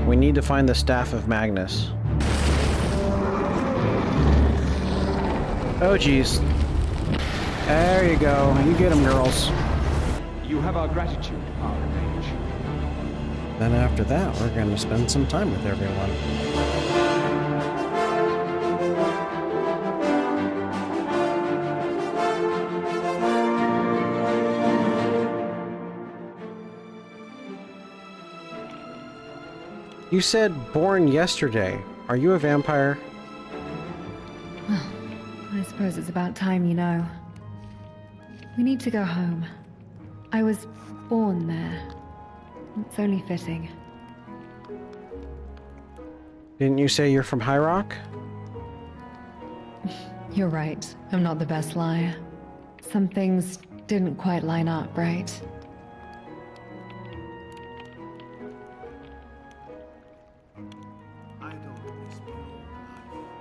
We need to find the Staff of Magnus. Oh, geez. There you go. You get them, girls. You have our gratitude, Archmage. Then after that, we're going to spend some time with everyone. You said born yesterday. Are you a vampire? Well, I suppose it's about time you know. We need to go home. I was born there. It's only fitting. Didn't you say you're from High Rock? You're right. I'm not the best liar. Some things didn't quite line up, right?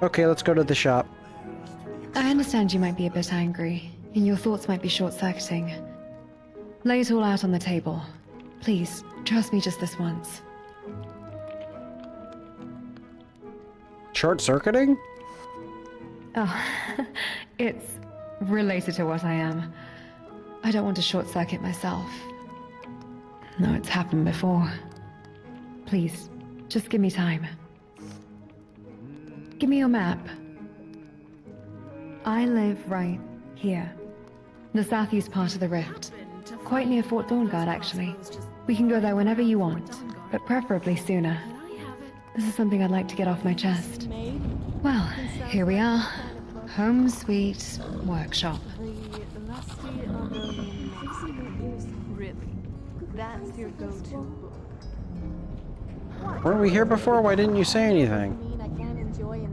Okay, let's go to the shop. I understand you might be a bit angry, and your thoughts might be short-circuiting. Lay it all out on the table. Please, trust me just this once. Short-circuiting? Oh, it's related to what I am. I don't want to short-circuit myself. No, it's happened before. Please, just give me time. Give me your map. I live right here. The southeast part of the rift. Quite near Fort Dawnguard, actually. We can go there whenever you want, but preferably sooner. This is something I'd like to get off my chest. Well, here we are. Home sweet workshop. Really? That's your go-to book. Weren't we here before? Why didn't you say anything?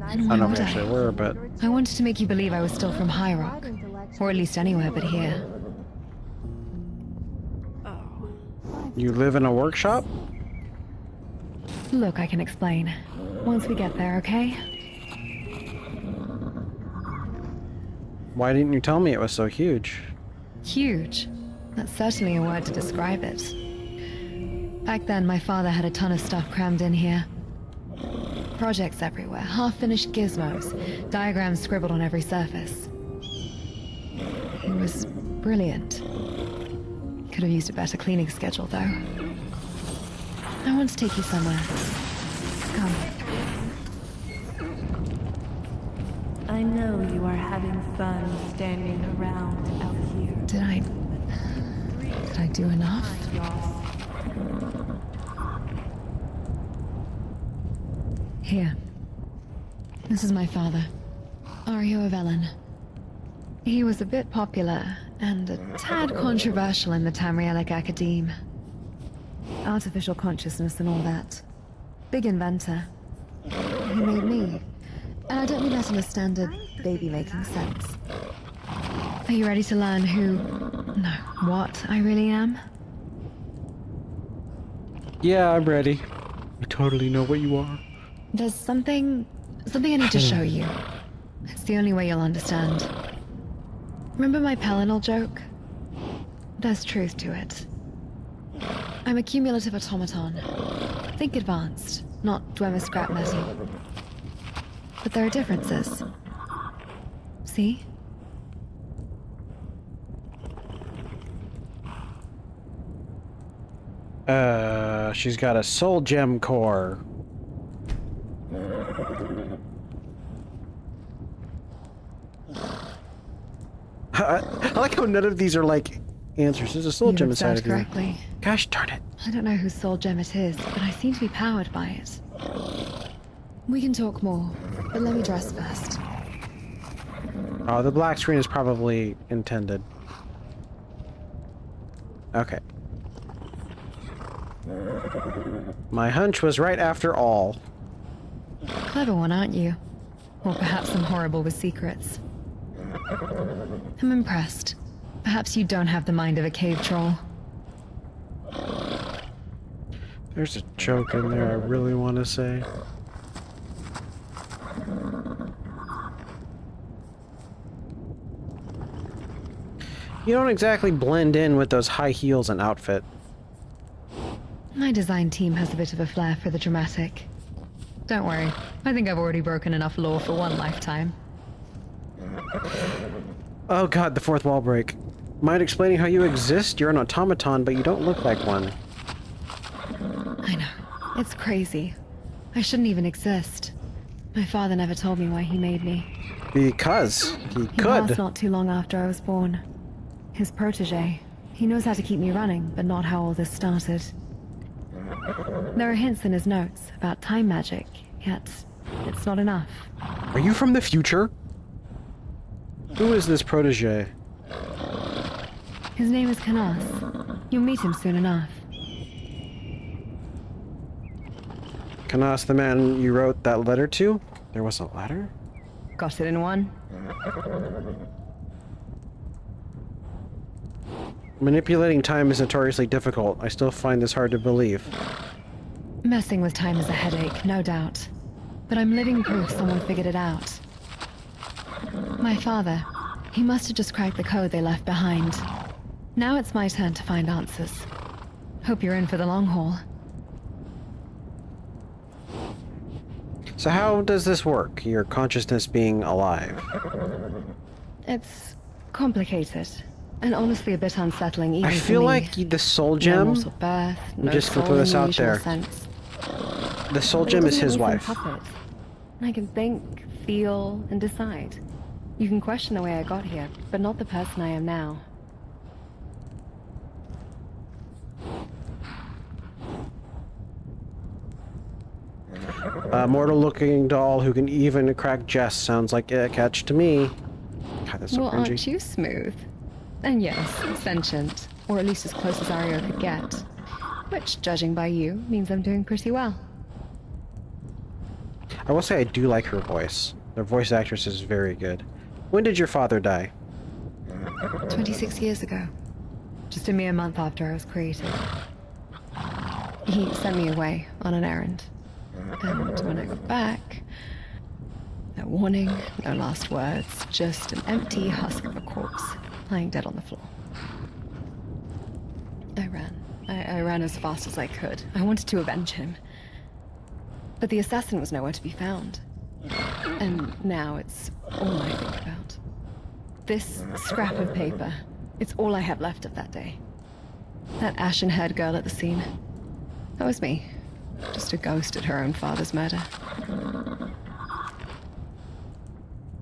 And I why don't know if would we actually were, but... I wanted to make you believe I was still from High Rock. Or at least anywhere but here. You live in a workshop? Look, I can explain. Once we get there, okay? Why didn't you tell me it was so huge? Huge. That's certainly a word to describe it. Back then, my father had a ton of stuff crammed in here. Projects everywhere, half-finished gizmos, diagrams scribbled on every surface. He was brilliant. Could have used a better cleaning schedule, though. I want to take you somewhere. Come. I know you are having fun standing around out here. Did I do enough? Here. This is my father, Ario of Ellen. He was a bit popular, and a tad controversial in the Tamrielic Academe. Artificial consciousness and all that. Big inventor. He made me. And I don't mean that in a standard baby-making sense. Are you ready to learn who... no, what I really am? Yeah, I'm ready. I totally know what you are. There's something I need to show you. It's the only way you'll understand. Remember my Pelennor joke? There's truth to it. I'm a cumulative automaton. Think advanced, not Dwemer scrap metal. But there are differences. See? She's got a soul gem core. I like how none of these are like answers. There's a soul gem inside of you. Correctly. Gosh darn it. I don't know whose soul gem it is, but I seem to be powered by it. We can talk more, but let me dress first. Oh, the black screen is probably intended. Okay. My hunch was right after all. Clever one, aren't you? Or perhaps I'm horrible with secrets. I'm impressed. Perhaps you don't have the mind of a cave troll. There's a joke in there I really want to say. You don't exactly blend in with those high heels and outfit. My design team has a bit of a flair for the dramatic. Don't worry, I think I've already broken enough law for one lifetime. Oh god, the fourth wall break. Mind explaining how you exist? You're an automaton, but you don't look like one. I know. It's crazy. I shouldn't even exist. My father never told me why he made me. Because he He could. passed not too long after I was born. His protege. He knows how to keep me running, but not how all this started. There are hints in his notes about time magic, yet it's not enough. Are you from the future? Who is this protege? His name is Canas. You'll meet him soon enough. Canas, the man you wrote that letter to? There was a letter? Got it in one. Manipulating time is notoriously difficult. I still find this hard to believe. Messing with time is a headache, no doubt. But I'm living proof someone figured it out. My father. He must have just cracked the code they left behind. Now it's my turn to find answers. Hope you're in for the long haul. So how does this work, your consciousness being alive? It's complicated. And honestly a bit unsettling even I for feel me. like the soul No gem, mortal birth, no just gonna soul put in this the out usual there. sense. The soul But it gem is doesn't his make me some wife. puppet. I can think, feel, and decide. You can question the way I got here, but not the person I am now. A mortal-looking doll who can even crack jest sounds like a catch to me. God, that's so Well, cringy. aren't you smooth? And yes, sentient, or at least as close as Ario could get. Which, judging by you, means I'm doing pretty well. I will say I do like her voice. Their voice actress is very good. When did your father die? 26 years ago. Just a mere month after I was created. He sent me away on an errand. And when I got back, no warning, no last words, just an empty husk of a corpse lying dead on the floor. I ran. I ran as fast as I could. I wanted to avenge him. But the assassin was nowhere to be found. And now it's all I think about. This scrap of paper. It's all I have left of that day. That ashen-haired girl at the scene. That was me. Just a ghost at her own father's murder.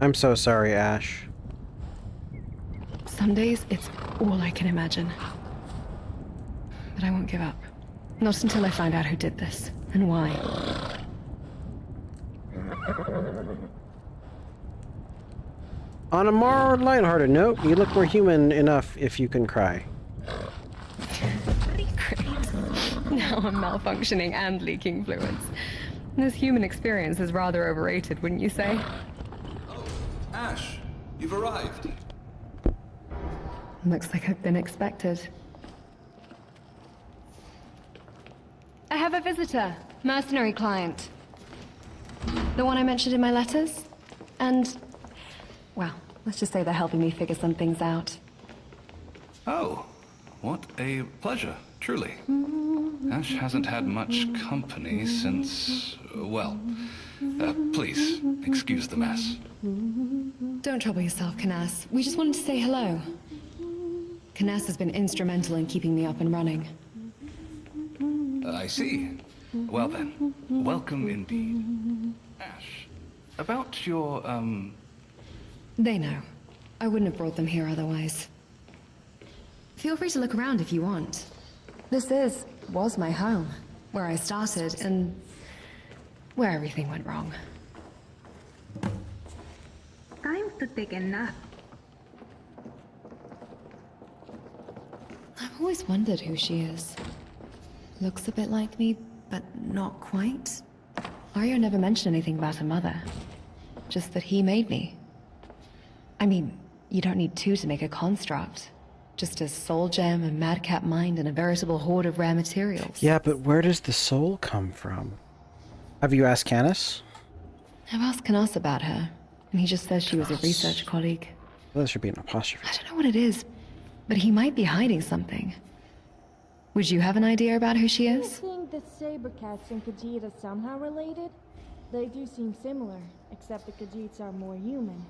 I'm so sorry, Ashe. Some days, it's all I can imagine. But I won't give up. Not until I find out who did this, and why. On a more lighthearted note, you look more human enough if you can cry. Great. Now I'm malfunctioning and leaking fluids. This human experience is rather overrated, wouldn't you say? Oh, Ashe, you've arrived. Looks like I've been expected. I have a visitor. Mercenary client. The one I mentioned in my letters. And, well, let's just say they're helping me figure some things out. Oh, what a pleasure, truly. Ashe hasn't had much company since, well, please, excuse the mess. Don't trouble yourself, Canas. We just wanted to say hello. Canas has been instrumental in keeping me up and running. I see. Well then, welcome indeed. Ashe, about your, They know. I wouldn't have brought them here otherwise. Feel free to look around if you want. This was my home, where I started, and where everything went wrong. Time's to take a nap. I've always wondered who she is. Looks a bit like me, but not quite. Aryo never mentioned anything about her mother. Just that he made me. I mean, you don't need two to make a construct. Just a soul gem, a madcap mind, and a veritable hoard of rare materials. Yeah, but where does the soul come from? Have you asked Canis? I've asked Canas about her, and he just says she was a research colleague. Well, that should be an apostrophe. I don't know what it is, but he might be hiding something. Would you have an idea about who she Do you is? think the Sabercats and Khajiit are somehow related? They do seem similar, except the Khajiits are more human.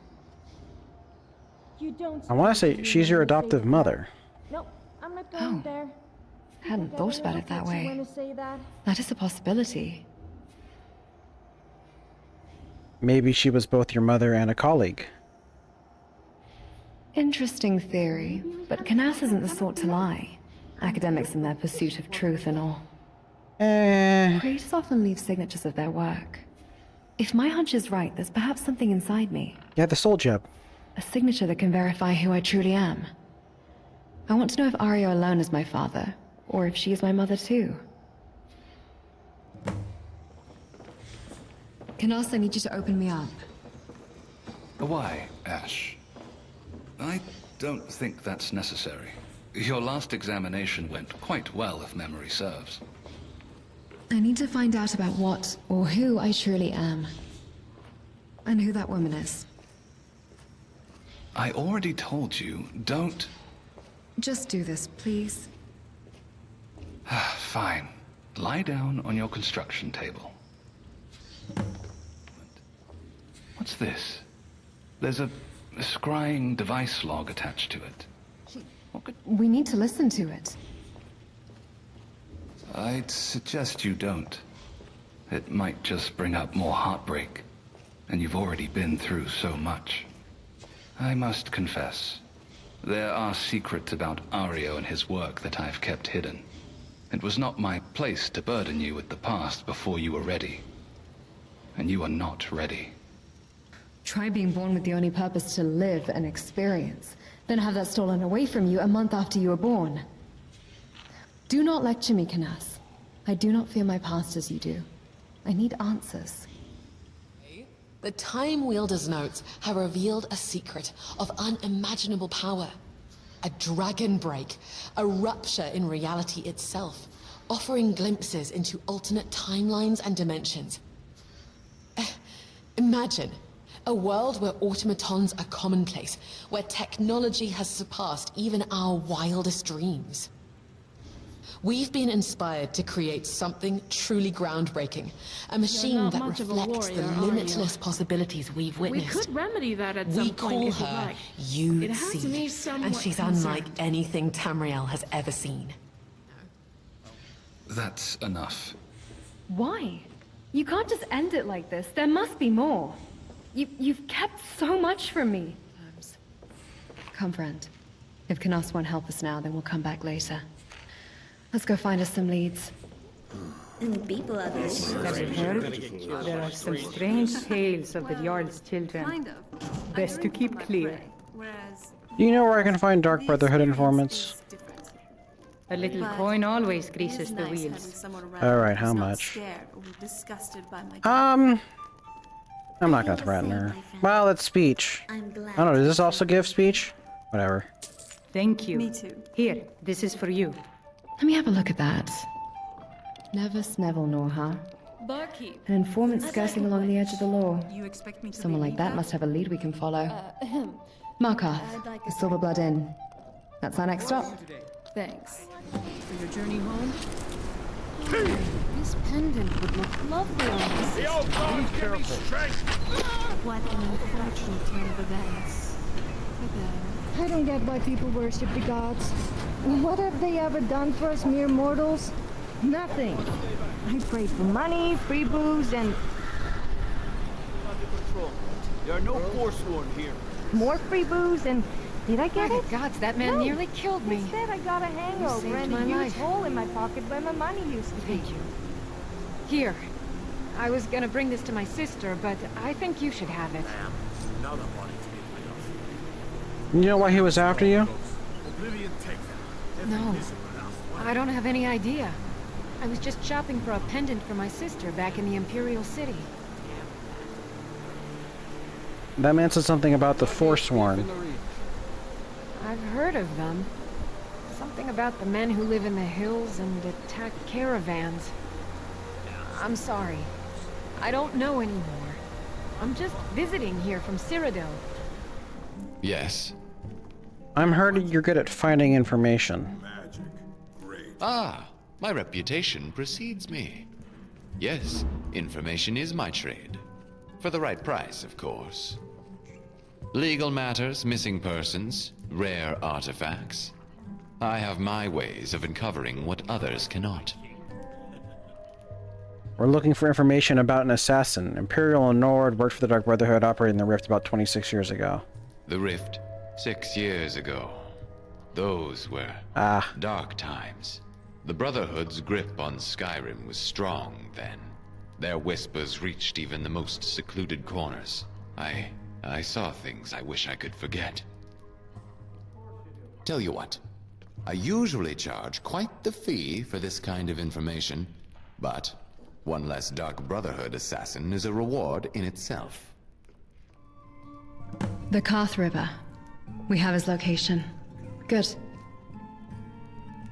You don't. I want to say she's your adoptive mother. Nope, I'm not going Oh. there. Hadn't thought about it that way. When to say that? That is a possibility. Maybe she was both your mother and a colleague. Interesting theory, but Canas isn't the sort to lie. Academics in their pursuit of truth and all. Creators often leave signatures of their work. If my hunch is right, there's perhaps something inside me. Yeah, the soul gem. A signature that can verify who I truly am. I want to know if Ario alone is my father, or if she is my mother too. Canas, I need you to open me up. Why, Ashe? I don't think that's necessary. Your last examination went quite well, if memory serves. I need to find out about what or who I truly am. And who that woman is. I already told you, don't... Just do this, please. Fine. Lie down on your construction table. What's this? There's a scrying device log attached to it. We need to listen to it. I'd suggest you don't. It might just bring up more heartbreak, and you've already been through so much. I must confess, there are secrets about Ario and his work that I've kept hidden. It was not my place to burden you with the past before you were ready. And you are not ready. Try being born with the only purpose to live and experience, then have that stolen away from you a month after you were born. Do not lecture me, Canas. I do not fear my past as you do. I need answers. The Time Wielder's notes have revealed a secret of unimaginable power. A dragon break, a rupture in reality itself, offering glimpses into alternate timelines and dimensions. Imagine a world where automatons are commonplace, where technology has surpassed even our wildest dreams. We've been inspired to create something truly groundbreaking. A machine not that much of a reflects the warrior, are you? limitless possibilities we've We witnessed. could remedy that at We some point call if you her like. You It has See, me somewhat and she's unlike concerned. anything Tamriel has ever seen. That's enough. Why? You can't just end it like this. There must be more. You've kept so much from me. Come, friend. If Canas won't help us now, then we'll come back later. Let's go find us some leads. And people are this. Have you heard? There are some strange tales of the Jarl's children. Best to keep clear. Do you know where I can find Dark Brotherhood informants? A little coin always greases the wheels. Alright, how much? I'm not gonna threaten her. Well, it's speech. I don't know, does this also give speech? Whatever. Thank you. Me too. Here, this is for you. Let me have a look at that. Never Snevel nor, huh? Barkeep. An informant skirting along the edge of the law. You expect me to Someone like that must have a lead we can follow. Markarth, the Silverblood Inn. That's our next stop. Thanks. For your journey home? This pendant would look lovely on this. Be careful. What an unfortunate turn of events. I don't get why people worship the gods. What have they ever done for us mere mortals? Nothing. I prayed for money, free booze, and There are no Forsworn here. more free booze, and did I get it? Gods, that man No. nearly killed me. Instead, I got a hangover saved and a my huge life. hole in my pocket where my money used to be. Thank you. Here. I was gonna bring this to my sister, but I think you should have it. You know why he was after you? No. I don't have any idea. I was just shopping for a pendant for my sister back in the Imperial City. That man said something about the Forsworn. I've heard of them. Something about the men who live in the hills and attack caravans. I'm sorry. I don't know anymore. I'm just visiting here from Cyrodiil. Yes. I'm heard you're good at finding information. Ah, my reputation precedes me. Yes, information is my trade. For the right price, of course. Legal matters, missing persons, rare artifacts. I have my ways of uncovering what others cannot. We're looking for information about an assassin. Imperial and Nord worked for the Dark Brotherhood, operating the Rift about 26 years ago. The Rift, 6 years ago. Those were dark times. The Brotherhood's grip on Skyrim was strong then. Their whispers reached even the most secluded corners. I saw things I wish I could forget. Tell you what, I usually charge quite the fee for this kind of information, but one less Dark Brotherhood assassin is a reward in itself. The Karth River. We have his location. Good.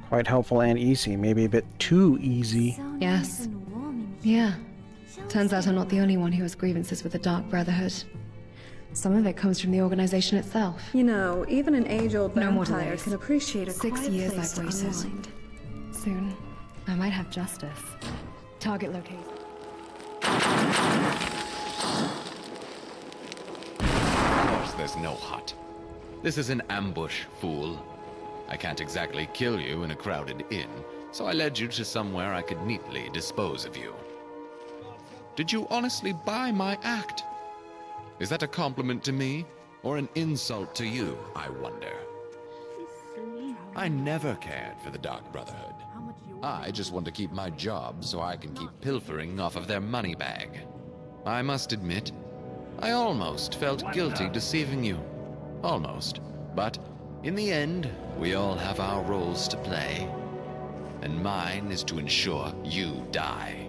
Quite helpful and easy. Maybe a bit too easy. Yes. Yeah. Turns out I'm not the only one who has grievances with the Dark Brotherhood. Some of it comes from the organization itself. You know, even an age-old more vampire delays. can appreciate a 6 quiet years place I've to waited. unwind. Soon, I might have justice. Target location. Of course there's no hut. This is an ambush, fool. I can't exactly kill you in a crowded inn, so I led you to somewhere I could neatly dispose of you. Did you honestly buy my act? Is that a compliment to me, or an insult to you, I wonder? I never cared for the Dark Brotherhood. I just want to keep my job so I can keep pilfering off of their money bag. I must admit, I almost felt guilty deceiving you. Almost. But in the end, we all have our roles to play. And mine is to ensure you die.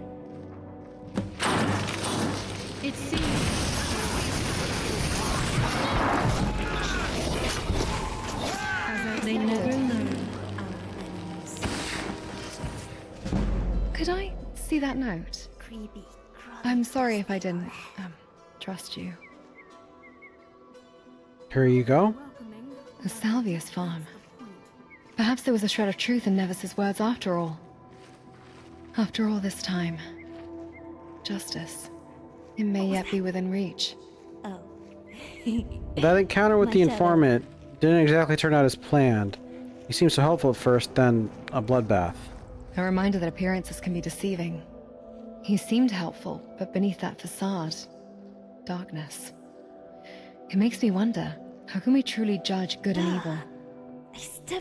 It seems they never learn. Could I see that note? I'm sorry if I didn't, trust you. Here you go. The Salvius farm. Perhaps there was a shred of truth in Nevis's words after all. After all this time. Justice. It may yet be within reach. That encounter with the informant didn't exactly turn out as planned. He seemed so helpful at first, then a bloodbath. A reminder that appearances can be deceiving. He seemed helpful, but beneath that facade, darkness. It makes me wonder, how can we truly judge good and evil?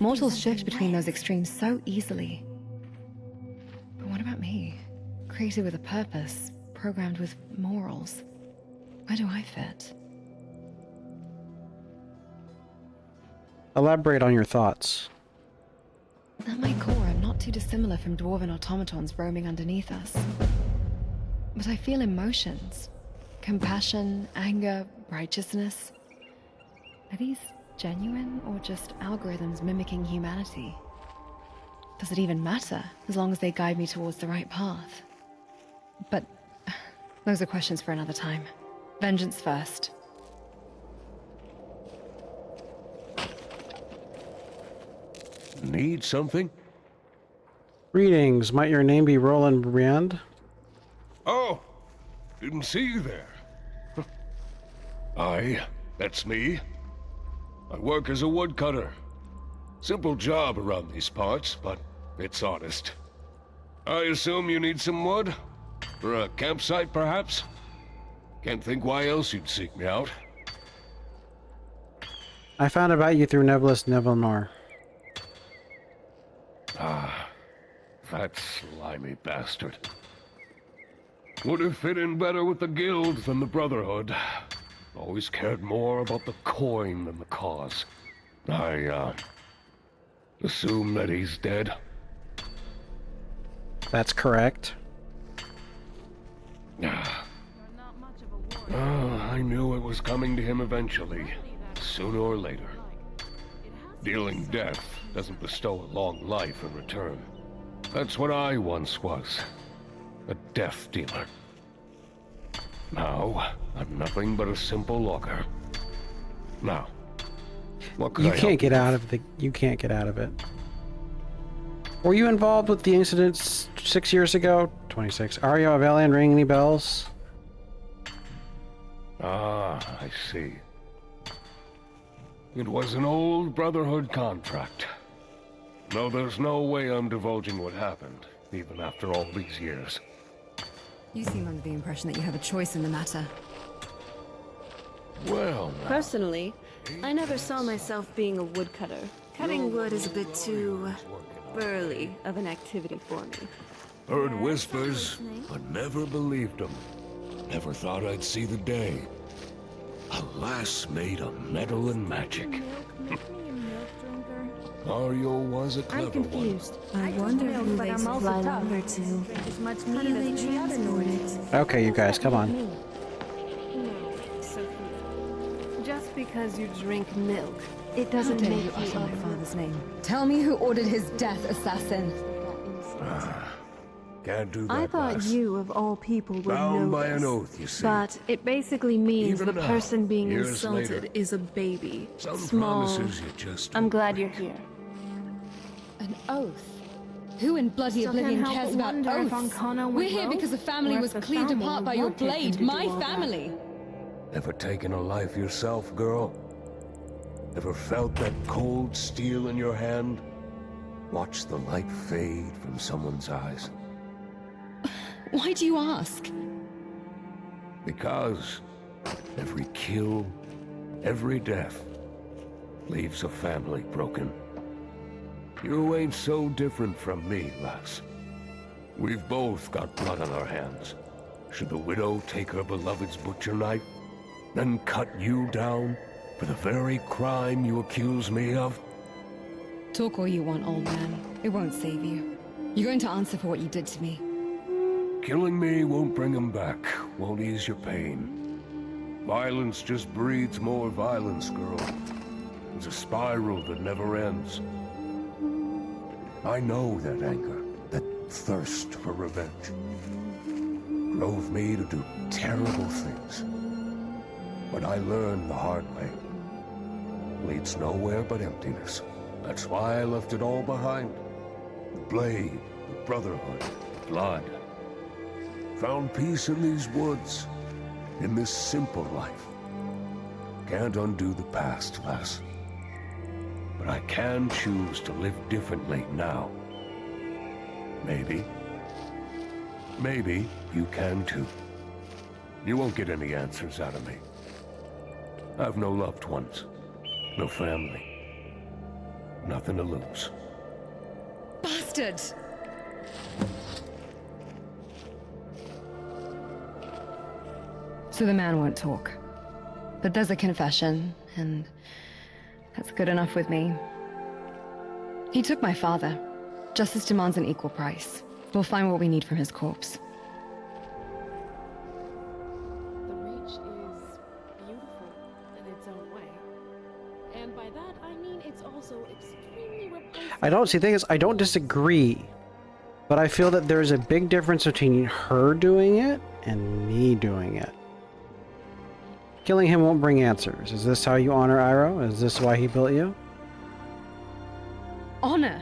Mortals shift between those extremes so easily. But what about me? Created with a purpose, programmed with morals. Where do I fit? Elaborate on your thoughts. At my core, I'm not too dissimilar from dwarven automatons roaming underneath us. But I feel emotions. Compassion, anger, righteousness. Are these genuine, or just algorithms mimicking humanity? Does it even matter, as long as they guide me towards the right path? But those are questions for another time. Vengeance first. Need something? Greetings. Might your name be Roland Brand? Oh, didn't see you there. Aye, that's me. I work as a woodcutter. Simple job around these parts, but it's honest. I assume you need some wood? For a campsite, perhaps? Can't think why else you'd seek me out. I found about you through Nebulous Nevelnor. Ah, that slimy bastard. Would have fit in better with the guild than the Brotherhood. Always cared more about the coin than the cause. I, assume that he's dead. That's correct. I knew it was coming to him eventually, sooner or later. Dealing death doesn't bestow a long life in return. That's what I once was. A death dealer. Now, I'm nothing but a simple logger. Now, what could You I can't help get you out with? of the. You can't get out of it. Were you involved with the incidents 6 years ago? 26. Ario Avelian, ring any bells? Ah, I see. It was an old Brotherhood contract. No, there's no way I'm divulging what happened, even after all these years. You seem under the impression that you have a choice in the matter. Well, now. Personally, I never saw myself being a woodcutter. Cutting wood is a bit too burly of an activity for me. Heard whispers, but never believed them. Never thought I'd see the day. A lass made of metal and magic. Mario was a clever I'm confused. one. I wonder who they supply lumber to. How do they transport it? Okay, you guys, come on. No, Sophia. Just because you drink milk, it doesn't make you utter my father's name. Tell me who ordered his death, assassin. Can't do that, I thought lass. you, of all people, would Bound know by this. an oath, you see. But it basically means Even the now, person being years insulted later, is a baby. Some Small. promises you just I'm glad you're here. An oath? Who in bloody Still can't oblivion help cares but about wonder if oaths? Ancona went We're here well, because the family or if was the cleaned family apart by your wanted him blade. to My do all that. family. Ever taken a life yourself, girl? Ever felt that cold steel in your hand? Watch the light fade from someone's eyes. Why do you ask? Because every kill, every death, leaves a family broken. You ain't so different from me, lass. We've both got blood on our hands. Should the widow take her beloved's butcher knife, then cut you down for the very crime you accuse me of? Talk all you want, old man. It won't save you. You're going to answer for what you did to me. Killing me won't bring him back, won't ease your pain. Violence just breeds more violence, girl. It's a spiral that never ends. I know that anger, that thirst for revenge, drove me to do terrible things. But I learned the hard way. Leads nowhere but emptiness. That's why I left it all behind. The blade, the brotherhood, blood. Found peace in these woods, in this simple life. Can't undo the past, lass. But I can choose to live differently now. Maybe you can too. You won't get any answers out of me. I've no loved ones, no family, nothing to lose. Bastard! So the man won't talk. But there's a confession, and that's good enough with me. He took my father. Justice demands an equal price. We'll find what we need from his corpse. The Reach is beautiful in its own way. And by that, I mean it's also extremely repulsive. I don't see. The thing is, I don't disagree, but I feel that there's a big difference between her doing it and me doing it. Killing him won't bring answers. Is this how you honor Iroh? Is this why he built you? Honor?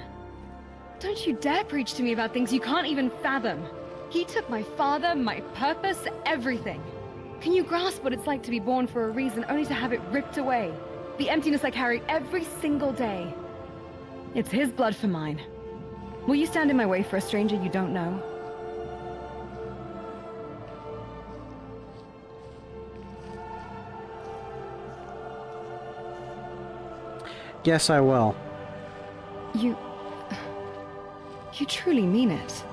Don't you dare preach to me about things you can't even fathom. He took my father, my purpose, everything. Can you grasp what it's like to be born for a reason only to have it ripped away? The emptiness I carry every single day. It's his blood for mine. Will you stand in my way for a stranger you don't know? Yes, I will. You truly mean it.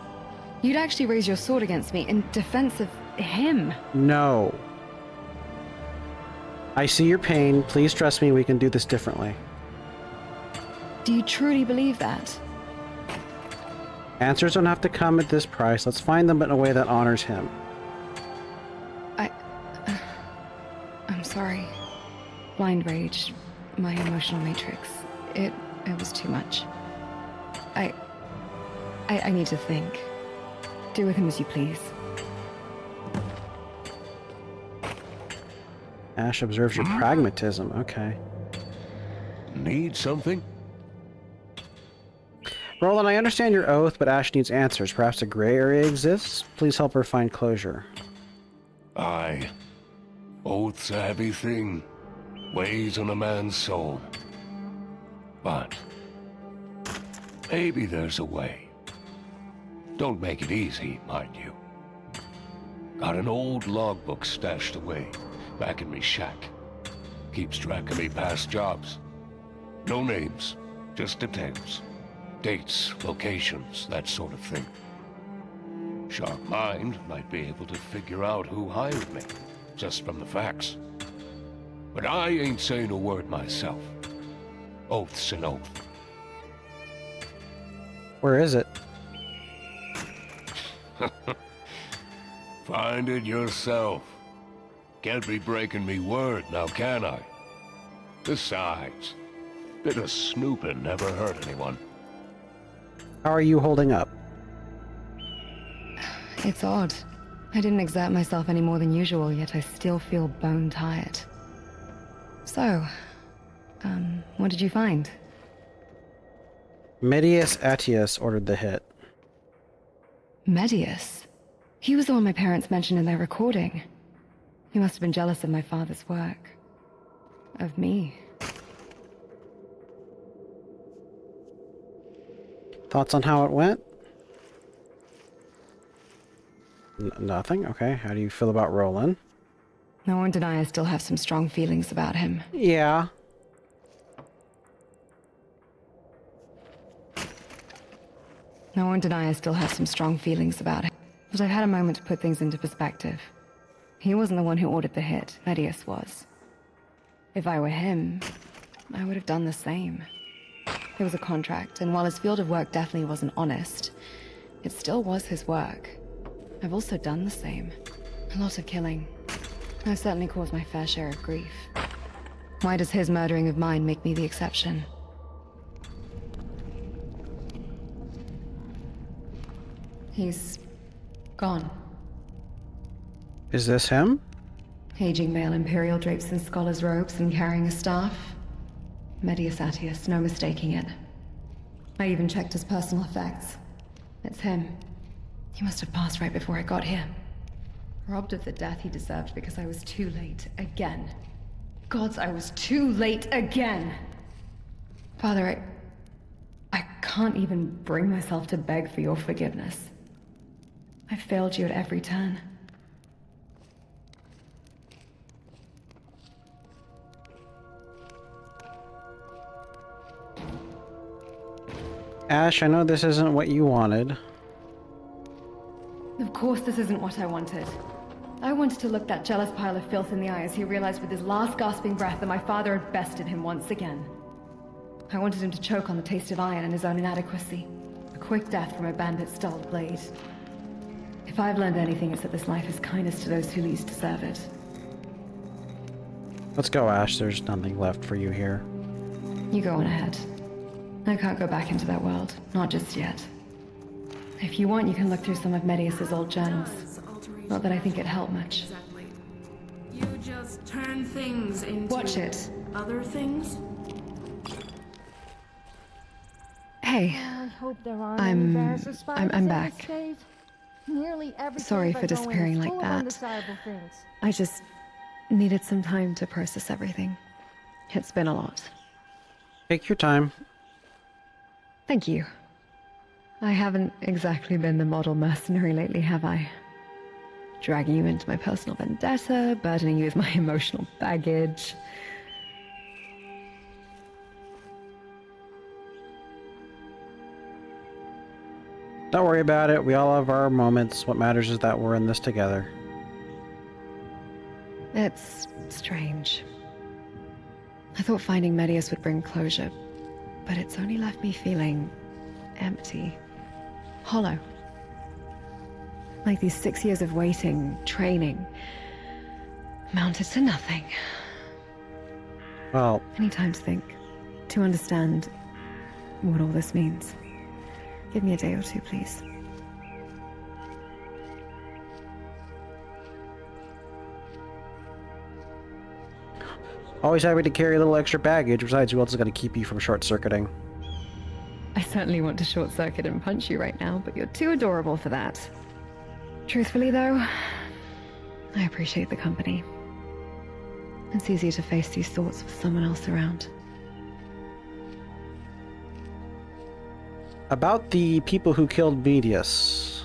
You'd actually raise your sword against me in defense of him. No. I see your pain. Please trust me, we can do this differently. Do you truly believe that? Answers don't have to come at this price. Let's find them in a way that honors him. I'm sorry. Blind rage. My emotional matrix. It was too much. I need to think. Do with him as you please. Ashe observes your pragmatism. Okay. Need something? Roland, I understand your oath, but Ashe needs answers. Perhaps a gray area exists? Please help her find closure. Aye. Oath's a heavy thing. Weighs on a man's soul. But maybe there's a way. Don't make it easy, mind you. Got an old logbook stashed away, back in me shack. Keeps track of me past jobs. No names, just details. Dates, locations, that sort of thing. Sharp mind might be able to figure out who hired me, just from the facts. But I ain't saying a word myself. Oath's an oath. Where is it? Find it yourself. Can't be breaking me word now, can I? Besides, bit of snooping never hurt anyone. How are you holding up? It's odd. I didn't exert myself any more than usual, yet I still feel bone tired. So, what did you find? Medius Attius ordered the hit. Medius? He was the one my parents mentioned in their recording. He must have been jealous of my father's work. Of me. Thoughts on how it went? Nothing? Okay. How do you feel about Rolen? No one deny I still have some strong feelings about him. Yeah. No one deny I still have some strong feelings about him. But I've had a moment to put things into perspective. He wasn't the one who ordered the hit. Medius was. If I were him, I would have done the same. It was a contract, and while his field of work definitely wasn't honest, it still was his work. I've also done the same. A lot of killing. I've certainly caused my fair share of grief. Why does his murdering of mine make me the exception? He's gone. Is this him? Aging male Imperial drapes in scholar's robes and carrying a staff. Medius Attius, no mistaking it. I even checked his personal effects. It's him. He must have passed right before I got here. Robbed of the death he deserved because I was too late again. Gods, I was too late again! Father, I can't even bring myself to beg for your forgiveness. I failed you at every turn. Ashe, I know this isn't what you wanted. Of course this isn't what I wanted. I wanted to look that jealous pile of filth in the eye as he realized with his last gasping breath that my father had bested him once again. I wanted him to choke on the taste of iron and his own inadequacy. A quick death from a bandit's dulled blade. If I've learned anything, it's that this life is kindness to those who least deserve it. Let's go, Ashe. There's nothing left for you here. You go on ahead. I can't go back into that world. Not just yet. If you want, you can look through some of Medius's old journals. Not that I think it'd help much. Exactly. You just turn things into... Watch it. Other things? Hey. I hope there aren't any bears or spiders I'm in back. this cave. Nearly every Sorry cave for I go in is disappearing like full of that. undesirable things. I just needed some time to process everything. It's been a lot. Take your time. Thank you. I haven't exactly been the model mercenary lately, have I? Dragging you into my personal vendetta, burdening you with my emotional baggage. Don't worry about it. We all have our moments. What matters is that we're in this together. It's strange. I thought finding Medius would bring closure, but it's only left me feeling empty. Hollow. Like these 6 years of waiting, training, amounted to nothing. Well, I need time to think, to understand what all this means. Give me a day or two, please. always happy to carry a little extra baggage. Besides, who else is going to keep you from short-circuiting? I certainly want to short circuit and punch you right now, but you're too adorable for that. Truthfully, though, I appreciate the company. It's easier to face these thoughts with someone else around. About the people who killed Medius.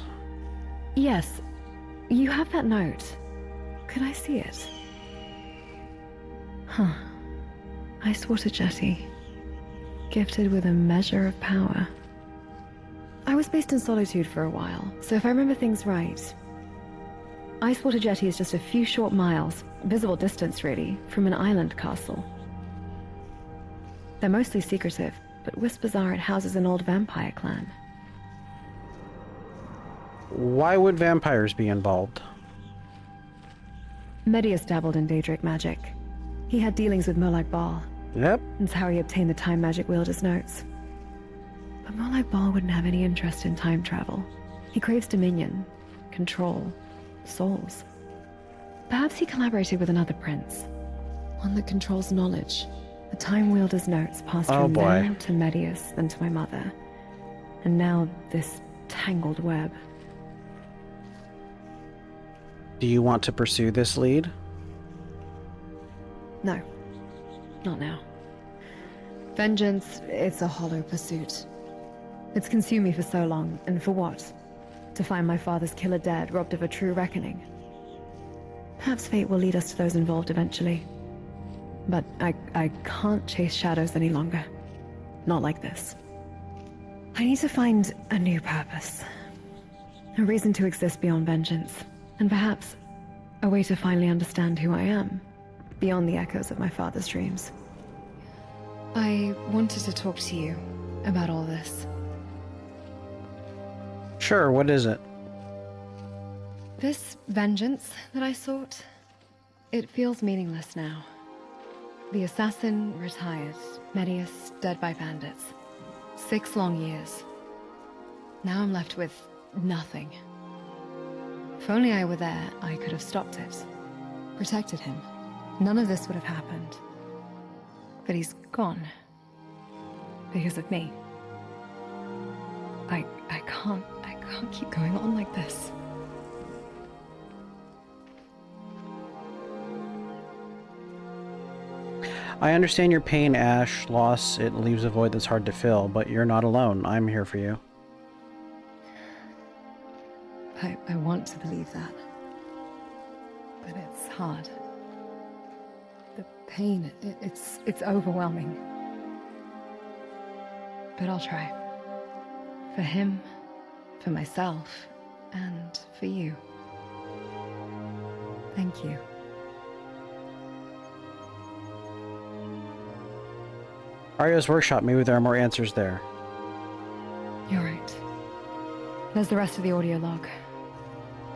Yes, you have that note. Could I see it? Huh. Ice water jetty. Gifted with a measure of power. I was based in Solitude for a while, so if I remember things right, Icewater Jetty is just a few short miles, visible distance really, from an island castle. They're mostly secretive, but whispers are it houses an old vampire clan. Why would vampires be involved? Medius dabbled in Daedric magic. He had dealings with Molag Bal. Yep. That's how he obtained the time magic wielder's notes. But Molag Bal wouldn't have any interest in time travel. He craves dominion, control, souls. Perhaps he collaborated with another prince. One that controls knowledge. The time wielder's notes passed from them to Medius, then to my mother. And now this tangled web. Do you want to pursue this lead? No. Not now. Vengeance, it's a hollow pursuit. It's consumed me for so long, and for what? To find my father's killer dead, robbed of a true reckoning. Perhaps fate will lead us to those involved eventually. But I can't chase shadows any longer. Not like this. I need to find a new purpose. A reason to exist beyond vengeance. And perhaps a way to finally understand who I am. Beyond the echoes of my father's dreams. I wanted to talk to you about all this. Sure, what is it? This vengeance that I sought, it feels meaningless now. The assassin retired, Medius dead by bandits. 6 long years. Now I'm left with nothing. If only I were there, I could have stopped it. Protected him. None of this would have happened. But he's gone. Because of me. I can't keep going on like this. I understand your pain, Ashe. Loss, it leaves a void that's hard to fill, but you're not alone. I'm here for you. I want to believe that. But it's hard. The pain, it's overwhelming. But I'll try. For him, for myself, and for you. Thank you. Ario's workshop, maybe there are more answers there. You're right. There's the rest of the audio log.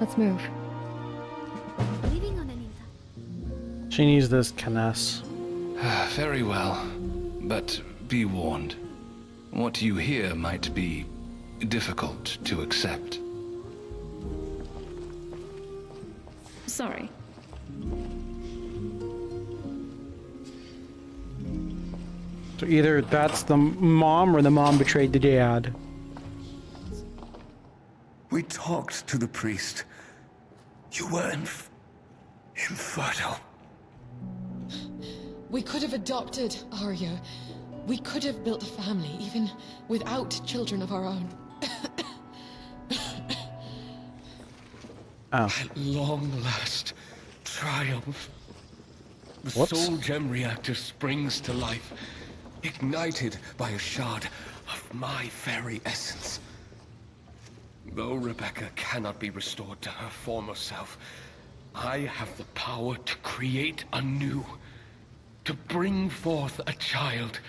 Let's move. She needs this finesse. Very well. But be warned. What you hear might be difficult to accept. Sorry. So either that's the mom or the mom betrayed the dad. We talked to the priest. You were infertile. We could have adopted Arya. We could have built a family, even without children of our own. At long last, triumph. The soul gem reactor springs to life, ignited by a shard of my very essence. Though Rebecca cannot be restored to her former self, I have the power to create anew, to bring forth a child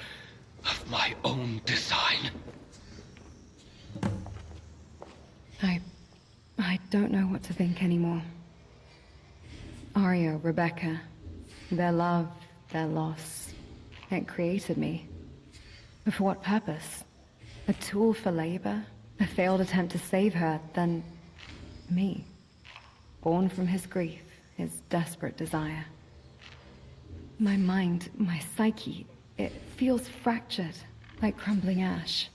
of my own design. I don't know what to think anymore. Arya, Rebecca, their love, their loss, it created me. But for what purpose? A tool for labor? A failed attempt to save her, then me. Born from his grief, his desperate desire. My mind, my psyche, it feels fractured, like crumbling ash.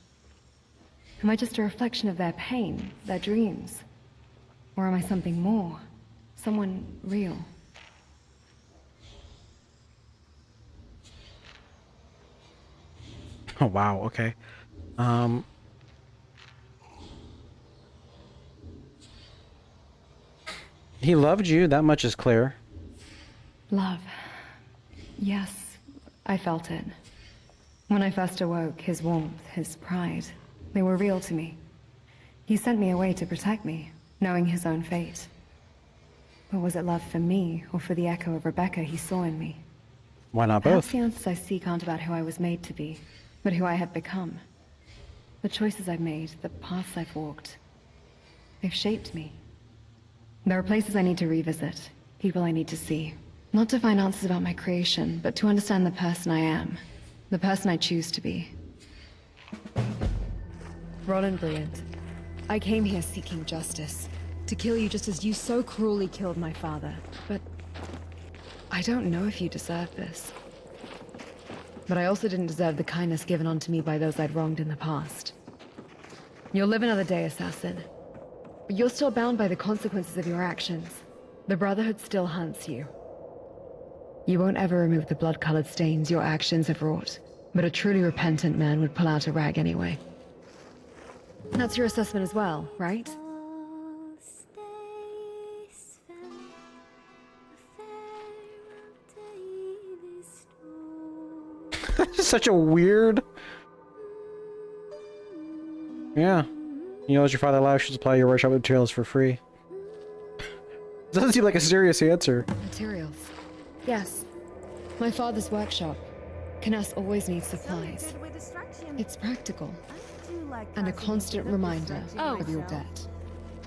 Am I just a reflection of their pain, their dreams? Or am I something more? Someone real? Oh, wow, okay. He loved you, that much is clear. Love. Yes, I felt it. When I first awoke, his warmth, his pride, they were real to me. He sent me away to protect me, knowing his own fate. But was it love for me, or for the echo of Rebecca he saw in me? Why not Perhaps both? the answers I seek aren't about who I was made to be, but who I have become. The choices I've made, the paths I've walked, they've shaped me. There are places I need to revisit, people I need to see. Not to find answers about my creation, but to understand the person I am. The person I choose to be. Rolen Brilliant. I came here seeking justice. To kill you just as you so cruelly killed my father. But I don't know if you deserve this. But I also didn't deserve the kindness given onto me by those I'd wronged in the past. You'll live another day, assassin. But you're still bound by the consequences of your actions. The Brotherhood still hunts you. You won't ever remove the blood-colored stains your actions have wrought, but a truly repentant man would pull out a rag anyway. That's your assessment as well, right? That's such a weird... Yeah. You know, as your father allows you to supply your workshop materials for free. Doesn't seem like a serious answer. Materials. Yes. My father's workshop. Canas always needs supplies. It's practical. And a constant reminder of your debt.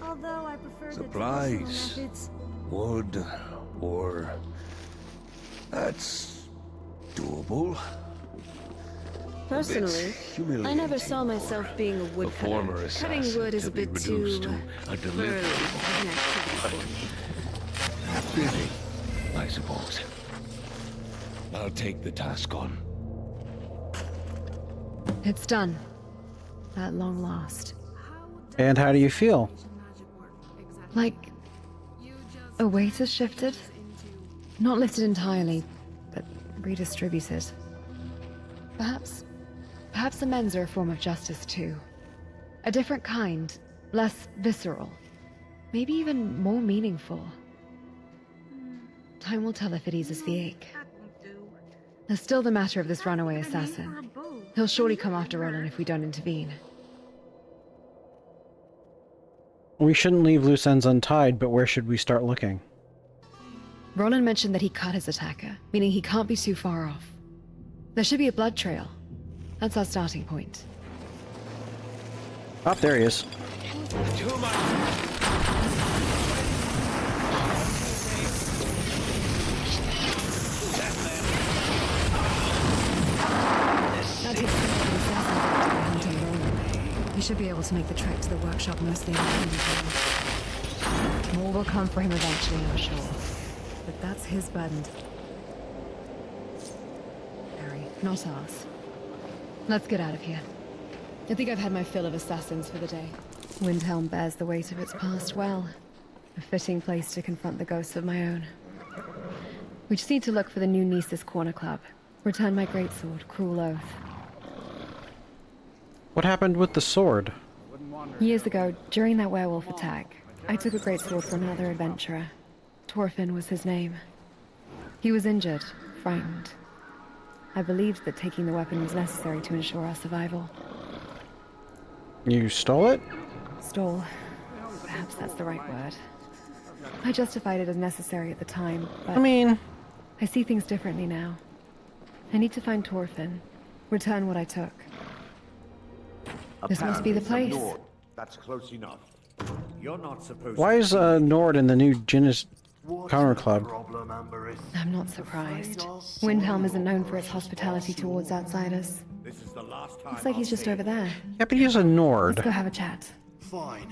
Although I prefer Supplies. Wood. Or... That's... doable. Personally, I never saw myself being a woodcutter. Cutting wood is a bit too burly of an activity for me. Busy, I suppose. I'll take the task on. It's done. At long last. And how do you feel? Like... a weight has shifted? Not lifted entirely, but redistributed. Perhaps amends are a form of justice too. A different kind, less visceral. Maybe even more meaningful. Time will tell if it eases the ache. There's still the matter of this runaway assassin. He'll surely come after Rolen if we don't intervene. We shouldn't leave loose ends untied, but where should we start looking? Rolen mentioned that he cut his attacker, meaning he can't be too far off. There should be a blood trail. That's our starting point. Oh, there he is. That takes hunting Rolen. He should be able to make the trek to the workshop mostly independently. More will come for him eventually, I'm sure. But that's his burden. Harry, not ours. Let's get out of here. I think I've had my fill of assassins for the day. Windhelm bears the weight of its past well. A fitting place to confront the ghosts of my own. We just need to look for the new Nisus Corner Club. Return my greatsword, Cruel Oath. What happened with the sword? Years ago, during that werewolf attack, I took a greatsword from another adventurer. Torfin was his name. He was injured, frightened. I believed that taking the weapon was necessary to ensure our survival. You stole it? Stole. Perhaps that's the right word. I justified it as necessary at the time, but... I mean... I see things differently now. I need to find Torfin. Return what I took. This must be the place. That's close enough. You're not supposed Why is Nord in the new Jinnis Counter Club? I'm not surprised. Windhelm isn't known for its hospitality towards outsiders. Looks like he's just over there. Yeah, but he's a Nord. Let's go have a chat. Fine.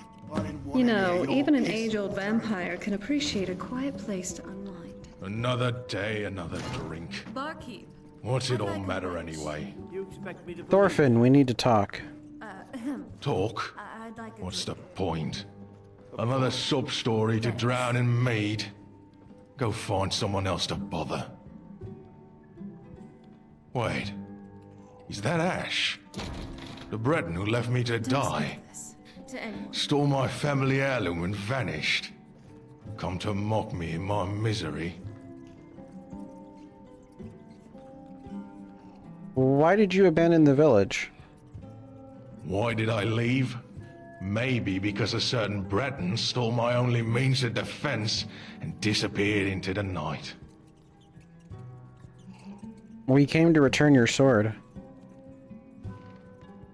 You know, even an age-old vampire can appreciate a quiet place to unwind. Another day, another drink. Barkeep. What's it all matter anyway? Thorfinn, we need to talk. Talk? I'd like a What's the point? Another sub-story to drown in mead? Go find someone else to bother. Wait. Is that Ashe? The Breton who left me to die? to anyone. Stole my family heirloom and vanished. Come to mock me in my misery. Why did you abandon the village? Why did I leave? Maybe because a certain Breton stole my only means of defense and disappeared into the night. We came to return your sword.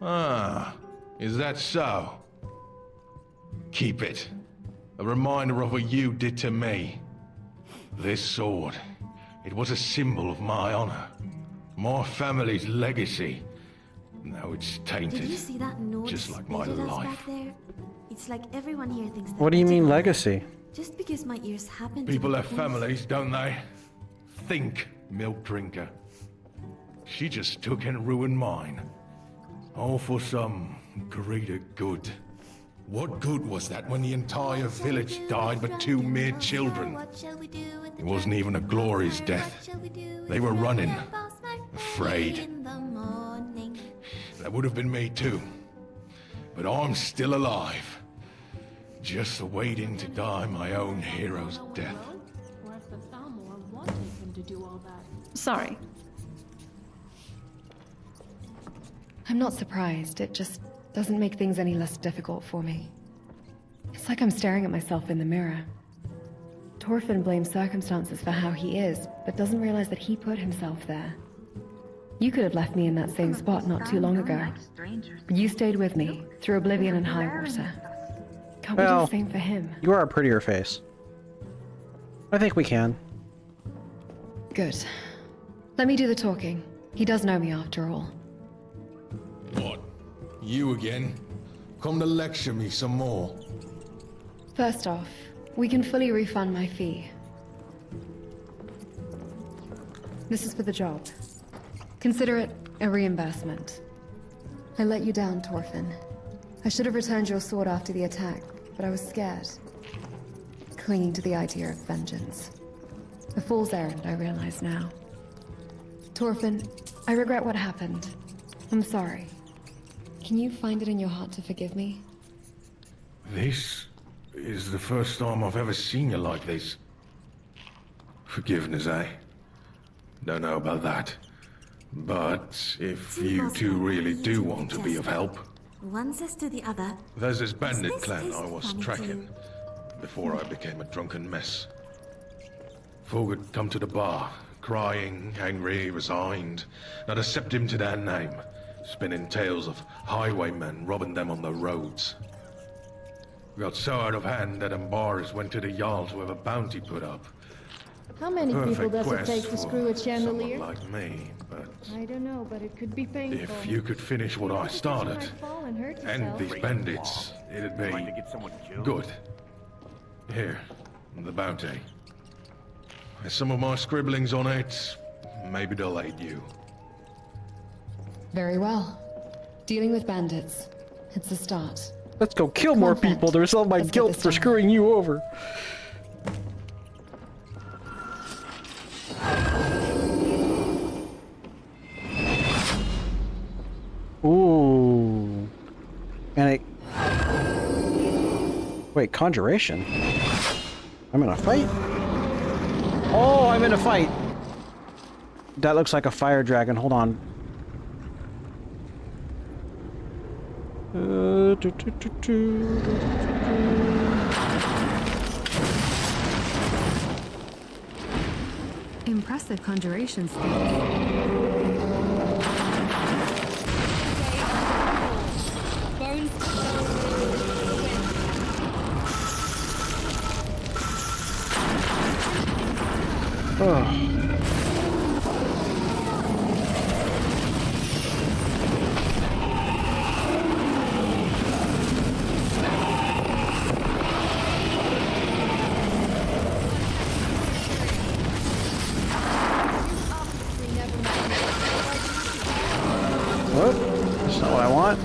Ah, is that so? Keep it. A reminder of what you did to me. This sword, it was a symbol of my honor. My family's legacy. Now it's tainted. Did you see that note just like my spitted us life. back there? It's like everyone here thinks that. What do you mean legacy? Just because my ears happen to People be have close. families, don't they? Think, milk drinker. She just took and ruined mine. All for some greater good. What good was that when the entire village died but 2 mere children? It wasn't even a glorious death. They were running, afraid. That would have been me too. But I'm still alive. Just waiting to die my own hero's death. Or if the Thalmor wanted him to do all that. Sorry. I'm not surprised. It just doesn't make things any less difficult for me. It's like I'm staring at myself in the mirror. Thorfinn blames circumstances for how he is, but doesn't realize that he put himself there. You could have left me in that same spot not too long ago. But you stayed with me, through oblivion and high water. Can't we do the same for him? You are a prettier face. I think we can. Good. Let me do the talking. He does know me after all. What? You again? Come to lecture me some more. First off, we can fully refund my fee. This is for the job. Consider it a reimbursement. I let you down, Thorfinn. I should have returned your sword after the attack, but I was scared. Clinging to the idea of vengeance. A fool's errand, I realize now. Thorfinn, I regret what happened. I'm sorry. Can you find it in your heart to forgive me? This is the first time I've ever seen you like this. Forgiveness, eh? Don't know about that. But if you two really do want to be of help... One says to the other. There's this bandit clan I was tracking before I became a drunken mess. Folk had come to the bar, crying, angry, resigned. Not accept him to their name, spinning tales of highwaymen robbing them on the roads. Got so out of hand that Embarras went to the Jarl to have a bounty put up. How many people does it quest take to for screw a chandelier? someone like me, but I don't know, but it could be painful. if you could finish what I started, Fall and hurt and yourself. these bandits, it'd be good. Here, the bounty. There's some of my scribblings on it. Maybe they'll aid you. Very well. Dealing with bandits. It's a start. Let's go kill more people to resolve my guilt for screwing you over. Ooh. And it... Wait, conjuration? I'm in a fight? Oh, I'm in a fight! That looks like a fire dragon. Hold on. Impressive conjuration skills. What? That's not what I want.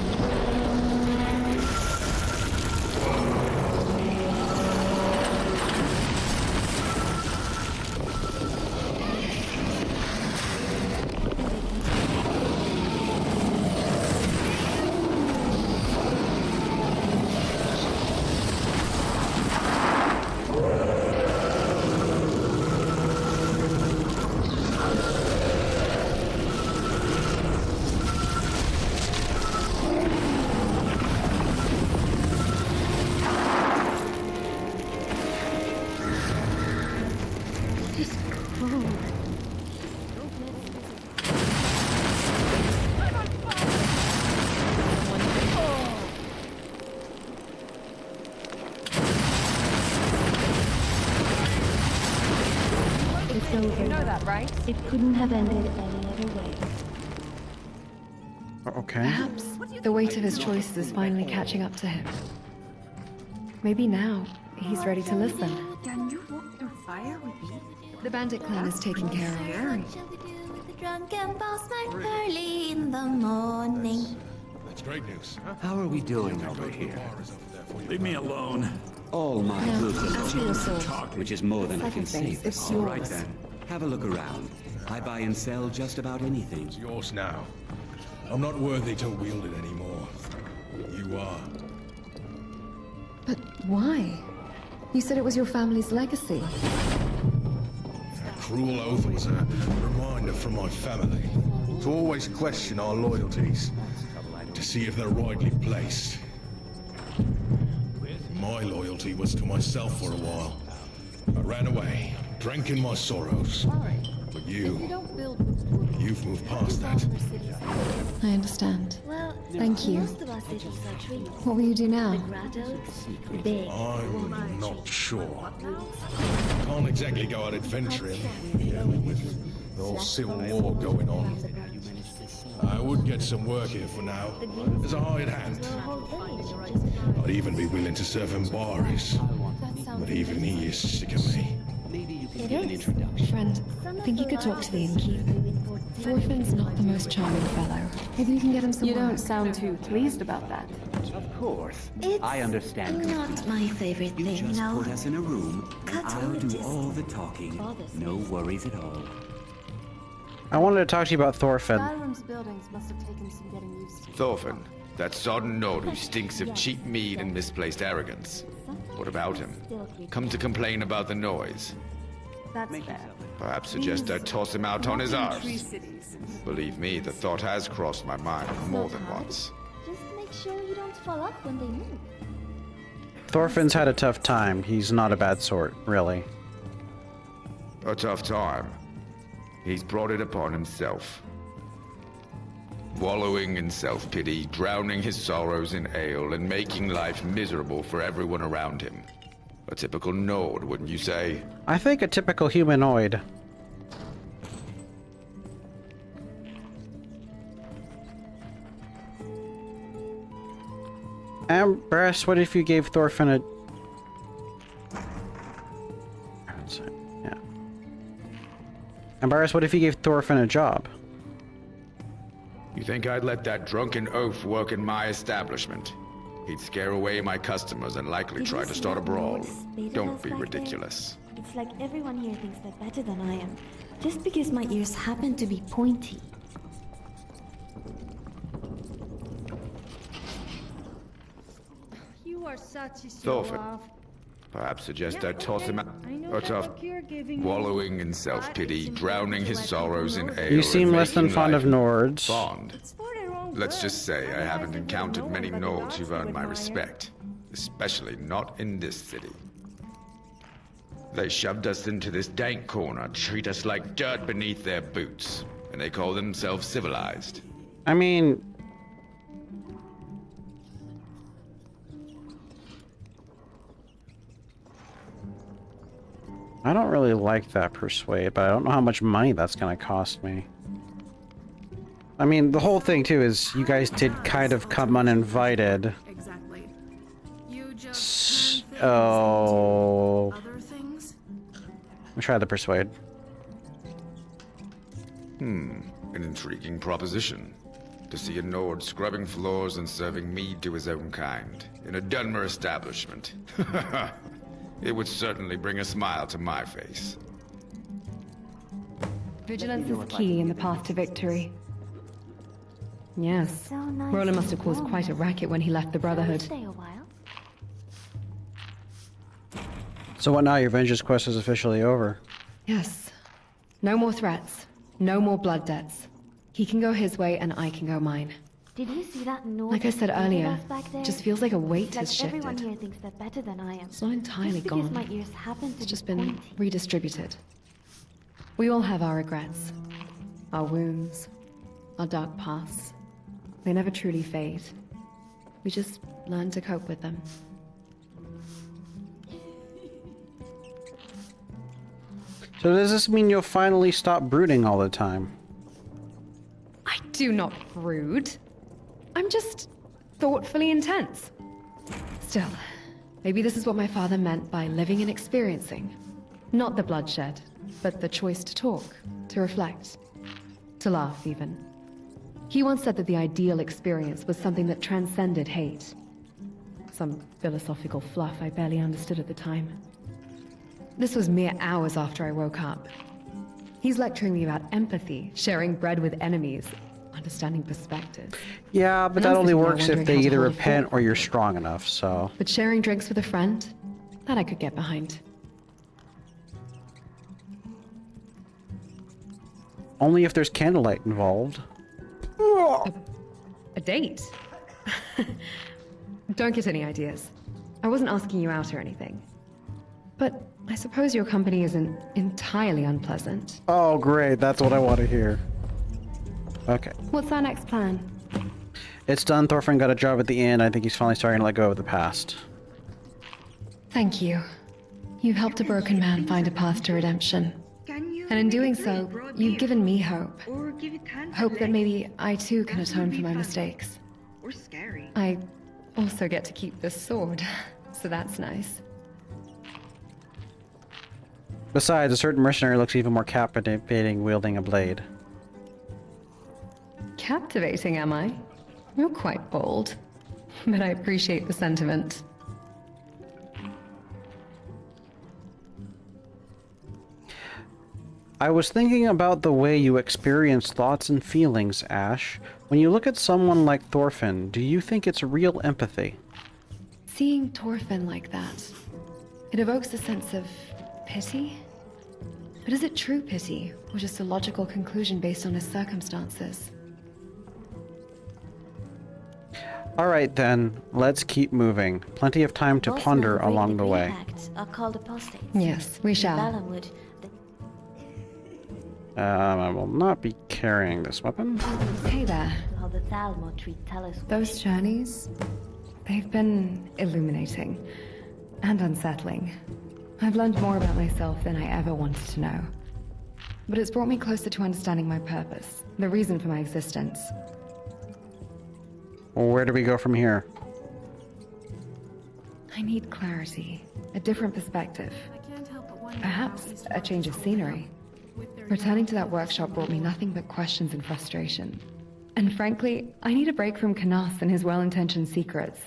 It's over. You know that, right? It couldn't have ended any other way. Okay. Perhaps the weight of his choices is finally catching up to him. Maybe now he's ready to listen. Can you walk through fire with me? The bandit clan is taken care of. Drunken boss night early in the morning. That's great news. How are we doing over here? Leave me alone. All my No, goods are ask for your sword. which is more than I Second can things, say. it's All right yours. then, have a look around. I buy and sell just about anything. It's yours now. I'm not worthy to wield it anymore. You are. But why? You said it was your family's legacy. That cruel oath was a reminder from my family to always question our loyalties, to see if they're rightly placed. My loyalty was to myself for a while. I ran away, drank in my sorrows. But you've moved past that. I understand. Well, Thank you. most of us live in such rings. What will you do now? The grotto, big. I'm not sure. Can't exactly go out adventuring, with the whole civil war going on. I would get some work here for now, as a hired hand. I'd even be willing to serve him Baris, but even he is sick of me. Friend, I think you could talk to the innkeeper. Thorfinn's not the most charming fellow. Maybe you can get him some You work. don't sound too pleased about that. Of course. It's I understand. not my favorite You thing, just no. put us in a room, and I'll do Cartoonist. all the talking. No worries at all. I wanted to talk to you about Thorfinn. Skyrim's buildings must have taken some getting used to. Thorfinn, that sodden Nord who stinks of cheap mead and misplaced arrogance. What about him? Come to complain about the noise. That's fair. Perhaps suggest I toss him out on his arse. Believe me, the thought has crossed my mind more than once. Just make sure you don't fall off when they move. Thorfinn's had a tough time. He's not a bad sort, really. A tough time. He's brought it upon himself. Wallowing in self-pity, drowning his sorrows in ale, and making life miserable for everyone around him. A typical Nord, wouldn't you say? I think a typical humanoid. Ambrose, what if you gave Thorfinn a... Yeah. Ambrose, what if you gave Thorfinn a job? You think I'd let that drunken oaf work in my establishment? He'd scare away my customers and likely Did try you to see start a that brawl. Nord spade Don't house be back there? ridiculous. It's like everyone here thinks they're better than I am, just because my ears happen to be pointy. You are such a Thorfinn, show-off. perhaps suggest Yeah, I toss him out. I know A that tough, look you're giving me. wallowing in self-pity, drowning his sorrows in ale. You seem and less than making fond of life Nords. Fond. Let's just say I haven't encountered many Nords who've earned my respect, especially not in this city. They shoved us into this dank corner, treat us like dirt beneath their boots, and they call themselves civilized. I mean... I don't really like that persuade, but I don't know how much money that's gonna cost me. I mean, the whole thing too is you guys did kind of come uninvited. Exactly. You just Oh. other things? Let me try the persuade. An intriguing proposition. To see a Nord scrubbing floors and serving mead to his own kind, in a Dunmer establishment. It would certainly bring a smile to my face. Vigilance is key in the path to victory. Yes. So nice Rolen must have and caused warm. quite a racket when he left the Brotherhood. Stay a while. So what now? Your vengeance quest is officially over. Yes. No more threats. No more blood debts. He can go his way and I can go mine. Did you see that Nord Like I said spade earlier, house back there? just feels like a weight It's has like shifted. everyone here thinks they're better than I am. It's not entirely just because gone. my ears happen to It's just be been pointy. redistributed. We all have our regrets, our wounds, our dark pasts. They never truly fade. We just learn to cope with them. So does this mean you'll finally stop brooding all the time? I do not brood. I'm just thoughtfully intense. Still, maybe this is what my father meant by living and experiencing. Not the bloodshed, but the choice to talk, to reflect, to laugh even. He once said that the ideal experience was something that transcended hate. Some philosophical fluff I barely understood at the time. This was mere hours after I woke up. He's lecturing me about empathy, sharing bread with enemies, understanding perspectives. Yeah, but And that I'm only sitting there works if wondering they how to either hold a repent fork. or you're strong enough, so... But sharing drinks with a friend, that I could get behind. Only if there's candlelight involved. A date? Don't get any ideas. I wasn't asking you out or anything. But I suppose your company isn't entirely unpleasant. Oh, great. That's what I want to hear. Okay. What's our next plan? It's done. Thorfinn got a job at the inn. I think he's finally starting to let go of the past. Thank you. You've helped a broken man find a path to redemption. And in doing so, you've given me hope. Hope that maybe I too can atone for my mistakes. I also get to keep this sword, so that's nice. Besides, a certain mercenary looks even more captivating wielding a blade. Captivating, am I? You're quite bold. But I appreciate the sentiment. I was thinking about the way you experience thoughts and feelings, Ashe. When you look at someone like Thorfinn, do you think it's real empathy? Seeing Thorfinn like that, it evokes a sense of pity? But is it true pity, or just a logical conclusion based on his circumstances? Alright then, let's keep moving. Plenty of time to Most ponder men along the greatly way. act are called apostates. Yes, we shall. Valenwood, I will not be carrying this weapon. Hey there. how the Thalmor treat Talis. Those journeys, they've been illuminating and unsettling. I've learned more about myself than I ever wanted to know. But it's brought me closer to understanding my purpose, the reason for my existence. Well, where do we go from here? I need clarity, a different perspective. Perhaps a change of scenery. Returning to that workshop brought me nothing but questions and frustration. And frankly, I need a break from Knath and his well-intentioned secrets.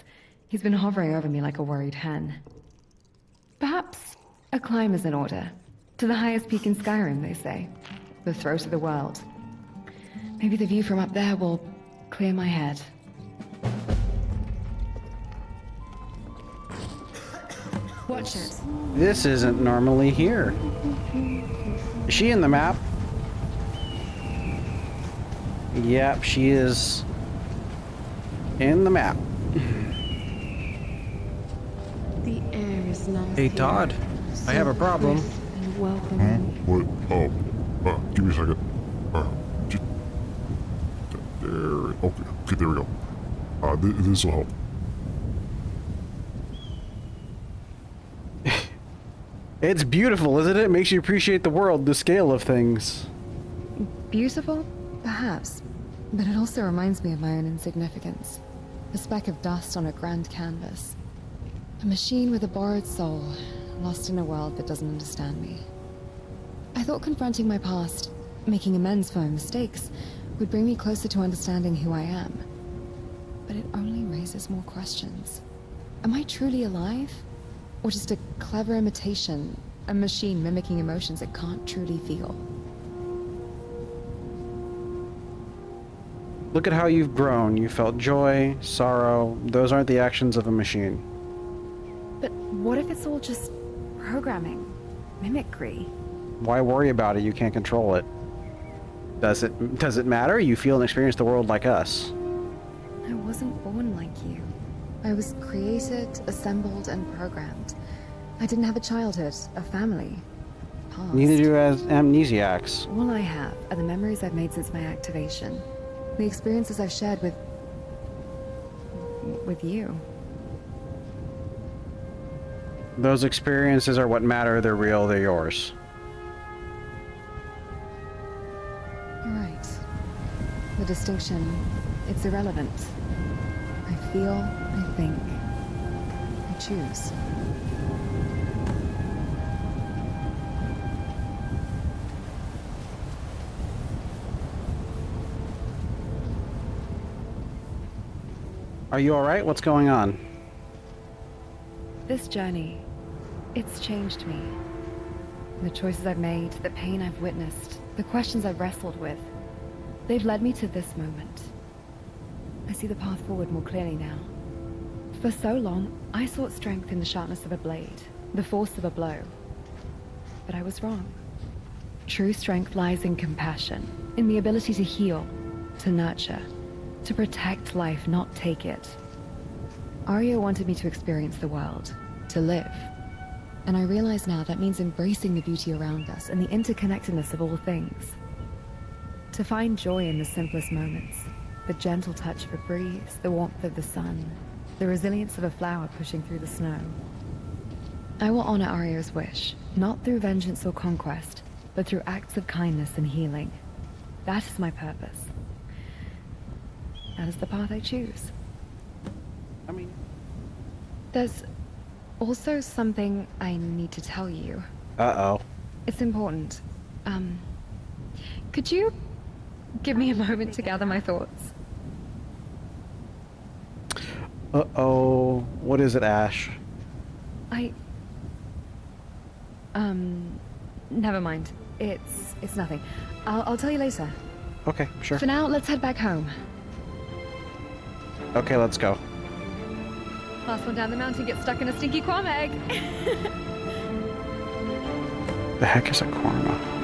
He's been hovering over me like a worried hen. Perhaps a climb is in order. To the highest peak in Skyrim, they say. The throat of the world. Maybe the view from up there will clear my head. Watch it. This isn't normally here. Is she in the map? Yep, she is in the map. The air is nice. Hey, Todd. I have a problem. And welcome. What? Oh, give me a second. Just, there. Okay, there we go. This will help. It's beautiful, isn't it? It makes you appreciate the world, the scale of things. Beautiful? Perhaps. But it also reminds me of my own insignificance. A speck of dust on a grand canvas. A machine with a borrowed soul, lost in a world that doesn't understand me. I thought confronting my past, making amends for my mistakes, would bring me closer to understanding who I am. But it only raises more questions. Am I truly alive? Or just a clever imitation, a machine mimicking emotions it can't truly feel? Look at how you've grown. You felt joy, sorrow. Those aren't the actions of a machine. But what if it's all just programming? Mimicry? Why worry about it? You can't control it. Does it matter? You feel and experience the world like us. I wasn't born like you. I was created, assembled, and programmed. I didn't have a childhood, a family. past. Neither do as amnesiacs. All I have are the memories I've made since my activation. The experiences I've shared with you. Those experiences are what matter. They're real. They're yours. You're right. The distinction, it's irrelevant. I feel, I think, I choose. Are you alright? What's going on? This journey, it's changed me. The choices I've made, the pain I've witnessed, the questions I've wrestled with, they've led me to this moment. I see the path forward more clearly now. For so long, I sought strength in the sharpness of a blade, the force of a blow. But I was wrong. True strength lies in compassion, in the ability to heal, to nurture, to protect life, not take it. Arya wanted me to experience the world, to live. And I realize now that means embracing the beauty around us and the interconnectedness of all things. To find joy in the simplest moments, the gentle touch of a breeze, the warmth of the sun, the resilience of a flower pushing through the snow. I will honor Arya's wish, not through vengeance or conquest, but through acts of kindness and healing. That is my purpose. That is the path I choose. I mean... There's also something I need to tell you. Uh-oh. It's important. Could you give me a moment to gather my thoughts? Uh-oh. What is it, Ashe? Never mind. It's nothing. I'll tell you later. Okay, sure. For now, let's head back home. Okay, let's go. Last one down the mountain gets stuck in a stinky quam egg. The heck is a korma?